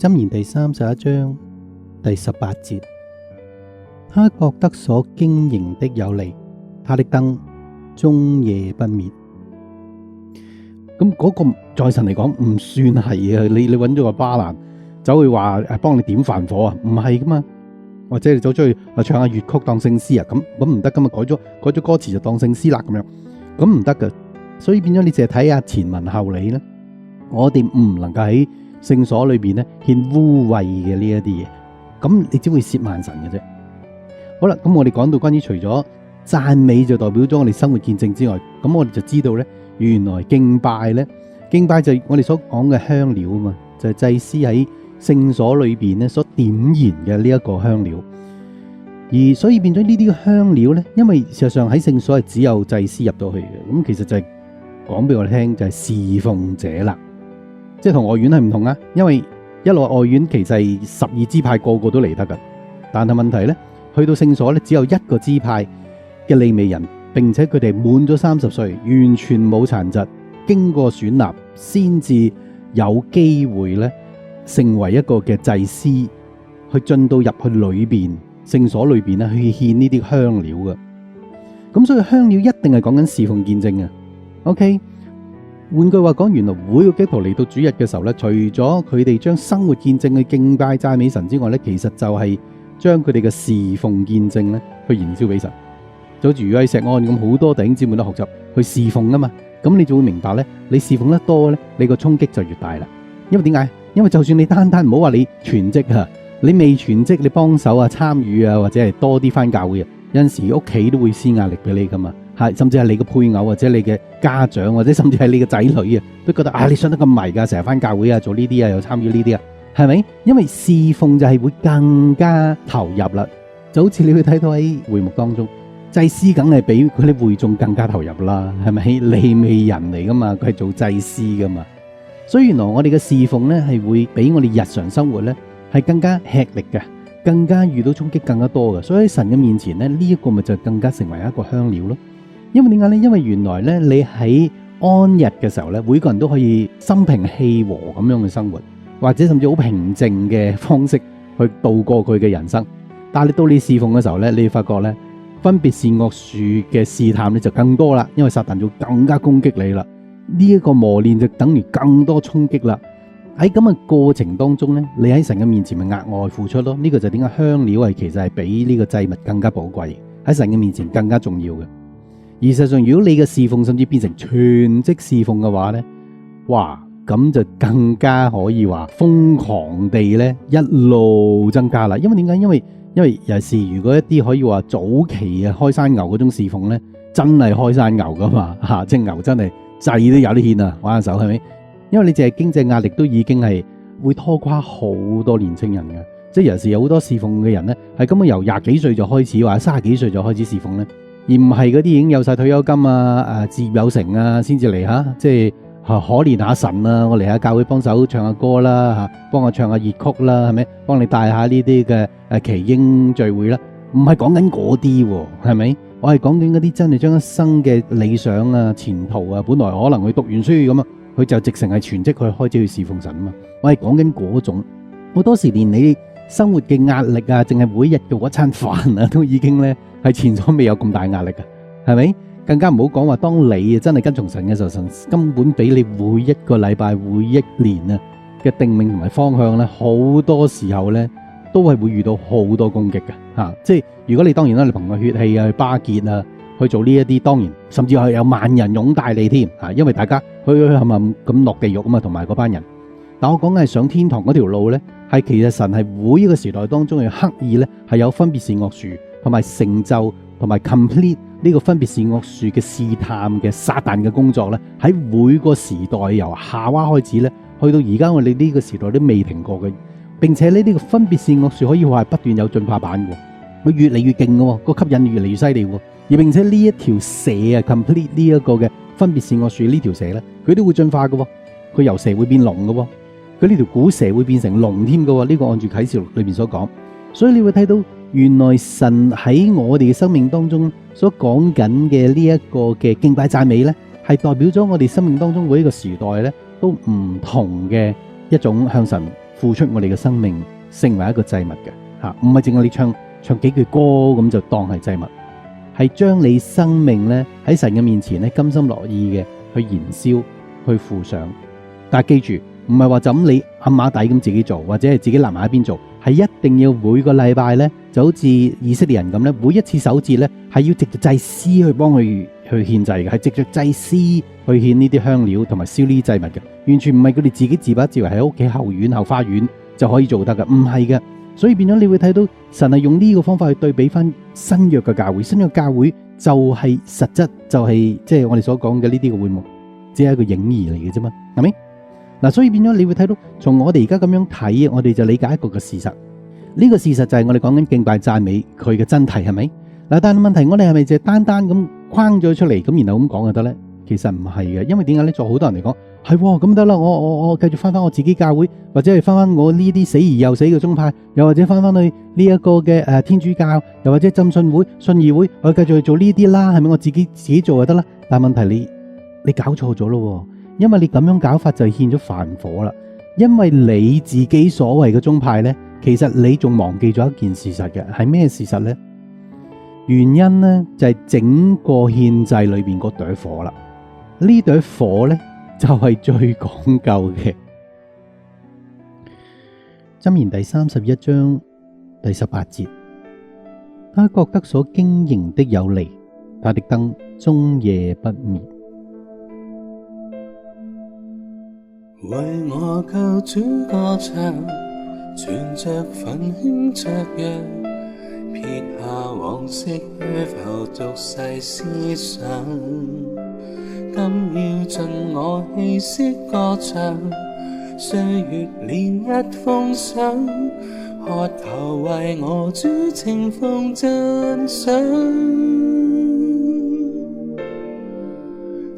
箴言第31章第18節，他覺得所經營的有利，他的燈終夜不滅。咁嗰個在神嚟講唔算係啊！你揾咗個巴蘭走去話幫你點凡火啊？唔係噶嘛，或者你走出去唱下粵曲當聖詩啊？咁唔得噶嘛，改咗歌詞就當聖詩啦咁樣，咁唔得噶。所以變咗你淨係睇下前文後理咧，我哋唔能夠喺聖所裏邊咧獻污穢嘅呢一啲嘢，咁你只會褻慢神嘅啫。好啦，咁我哋講到關於除咗讚美就代表咗我哋生活見證之外，咁我哋就知道咧，原來敬拜就係我哋所講嘅香料啊嘛，就係祭司喺聖所裏邊咧所點燃嘅呢一個香料。而所以變咗呢啲香料咧，因為事實上喺聖所係只有祭司入到去嘅，咁其實就係講俾我哋聽就係侍奉者啦，即係同外院係唔同啊。因為一路外院其實係12支派個個都嚟得噶，但係問題咧，去到聖所咧只有一個支派嘅利未人，並且佢哋滿咗30歲，完全冇殘疾，經過選立先至有機會咧成為一個嘅祭司，去進到入去裏邊聖所裏邊咧去獻呢啲香料嘅。咁所以香料一定係講緊侍奉見證啊。OK， 換句話講，原來每個基督徒嚟到主日嘅時候咧，除咗佢哋將生活見證去敬拜讚美神之外咧，其實就係將佢哋嘅侍奉見證咧去燃燒俾神。就好似如果喺石安咁，好多弟兄姊妹都學習去侍奉啊嘛，咁你就會明白咧，你侍奉得多咧，你個衝擊就越大啦。因為點解？因為就算你單唔好話你全職啊，你未全職，你幫手啊、參與啊，或者係多啲返教會啊，有陣時屋企都會施壓力俾你噶嘛。甚至係你嘅配偶或者你嘅家長或者甚至係你嘅仔女啊，都覺得你信得咁迷噶，成日返教會啊，做呢啲啊，又參與呢啲啊，係咪？因為侍奉就係會更加投入啦，就好似你會睇到喺會幕當中，祭司梗係比佢啲會眾更加投入啦，係咪？利未人嚟噶嘛，佢係做祭司噶嘛，所以原來我哋嘅侍奉咧係會比我哋日常生活咧係更加吃力嘅，更加遇到衝擊更加多嘅，所以喺神嘅面前咧呢一個咪就更加成為一個香料咯。因為點解咧？因為原來咧，你喺安逸嘅時候咧，每個人都可以心平氣和咁樣去生活，或者甚至好平靜嘅方式去度過佢嘅人生。但係你到你侍奉嘅時候咧，你會發覺咧，分別善惡樹嘅試探咧就更多啦，因為撒旦就更加攻擊你啦。呢一個磨練就等於更多衝擊啦。喺咁嘅過程當中咧，你喺神嘅面前咪額外付出咯。呢個就點解香料係其實係比呢個祭物更加寶貴，喺神嘅面前更加重要嘅。而實際上，如果你嘅侍奉甚至變成全職侍奉嘅話咧，哇，咁就更加可以話瘋狂地咧一路增加啦。因為點解？因為尤其是如果一啲可以話早期啊開山牛嗰種侍奉咧，真係開山牛噶嘛嚇，隻牛真係掣都有啲獻啊，玩下手係咪？因為你淨係經濟壓力都已經係會拖垮好多年青人嘅，即係尤其是有好多侍奉嘅人咧，係根本由20幾歲就開始，或者30幾歲就開始侍奉咧。而唔係嗰啲已經有晒退休金啊、事業有成啊，先至嚟嚇，即係可憐下神啊，我嚟下教會幫手唱下歌啦嚇，幫我唱下熱曲啦，係咪？幫你帶下呢啲嘅奇英聚會啦，唔係講緊嗰啲喎，係咪？我係講緊嗰啲真係將一生嘅理想啊、前途啊，本來可能佢讀完書咁啊，佢就直成係全職去開始去侍奉神啊嘛。我係講緊嗰種，好多時連你生活嘅壓力啊，淨係每日嘅嗰餐飯啊，都已經咧係前所未有咁大壓力嘅，係咪？更加唔好講話，當你真係跟從神嘅時候，神根本俾你每一個禮拜、每一年啊嘅定命同埋方向咧，好多時候咧都係會遇到好多攻擊嘅嚇。即係如果你當然啦，你憑個血氣啊去巴結啊去做呢一啲，當然甚至係有萬人擁戴你添嚇，因為大家去係咪咁落地獄啊嘛，同埋嗰班人。但我講嘅係上天堂嗰條路咧，係其實神係每一個時代當中嘅刻意咧，係有分別善惡樹同埋成就同埋 complete 呢個分別善惡樹嘅試探嘅撒旦嘅工作咧，喺每個時代由夏娃開始咧，去到而家我哋呢個時代都未停過嘅。並且呢個分別善惡樹可以話係不斷有進化版嘅，佢越嚟越勁嘅，個吸引力越嚟越犀利嘅。而並且呢一條蛇啊 complete 呢一個嘅分別善惡樹呢條蛇咧，佢都會進化嘅，佢由蛇會變龍嘅。佢呢條古蛇會變成龍添嘅，呢個按住啟示錄裏面所講，所以你會睇到原來神喺我哋嘅生命當中所講緊嘅呢一個嘅敬拜讚美咧，係代表咗我哋生命當中每一個時代咧都唔同嘅一種向神付出我哋嘅生命成為一個祭物嘅，唔係淨係你唱幾句歌咁就當係祭物，係將你生命咧喺神嘅面前咧甘心樂意嘅去燃燒去付上。但係記住，唔係話就咁你暗馬底咁自己做，或者係自己立埋一邊做，係一定要每個禮拜咧就好似以色列人咁咧，每一次守節咧係要藉着祭司去幫佢去獻祭嘅，係藉着祭司去獻呢啲香料同埋燒呢啲祭物嘅，完全唔係佢哋自己自把自為喺屋企後院後花園就可以做得嘅，唔係嘅。所以變咗你會睇到神係用呢個方法去對比翻新約嘅教會，新約教會就係實質就係即係我哋所講嘅呢啲嘅會幕，只係一個影兒嚟嘅啫嘛，係咪？嗱，所以變咗你會睇到，從我哋而家咁樣睇，我哋就理解一個嘅事實。呢個事實就係我哋講緊敬拜讚美佢嘅真諦，係咪？嗱，但係問題我哋係咪就係單單咁框咗出嚟，咁然後咁講就得咧？其實唔係嘅，因為點解咧？做好多人嚟講係咁得啦，我繼續翻我自己教會，或者係翻我呢啲死而又死嘅宗派，又或者翻去呢一個嘅天主教，又或者浸信會、信義會，我繼續去做呢啲啦，係咪？我自己做就得啦。但係問題你搞錯咗咯。因為你咁樣搞法就獻咗凡火啦，因為你自己所謂嘅宗派呢，其實你仲忘記咗一件事實嘅，係咩事實呢？原因呢，就係整個獻祭裏邊嗰朵火啦，呢朵火呢，就係最講究嘅。箴言第31章第18節，他覺得所經營的有利，他的燈終夜不滅。為我救主歌唱，存着奮興雀躍，撇下往昔虛浮俗世思想，今要盡我氣息歌唱，歲月連日奉上，渴求為我主情奉讚賞，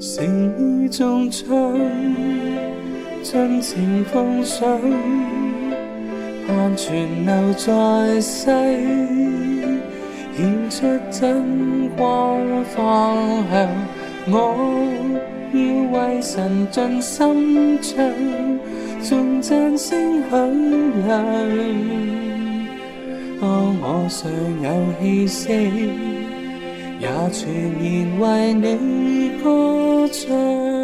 聖詩中唱，盡情奉上，盼存留在世，顯出真光方向。我要為神盡心唱，頌讚聲響亮。我尚有氣息，也全然為你歌唱。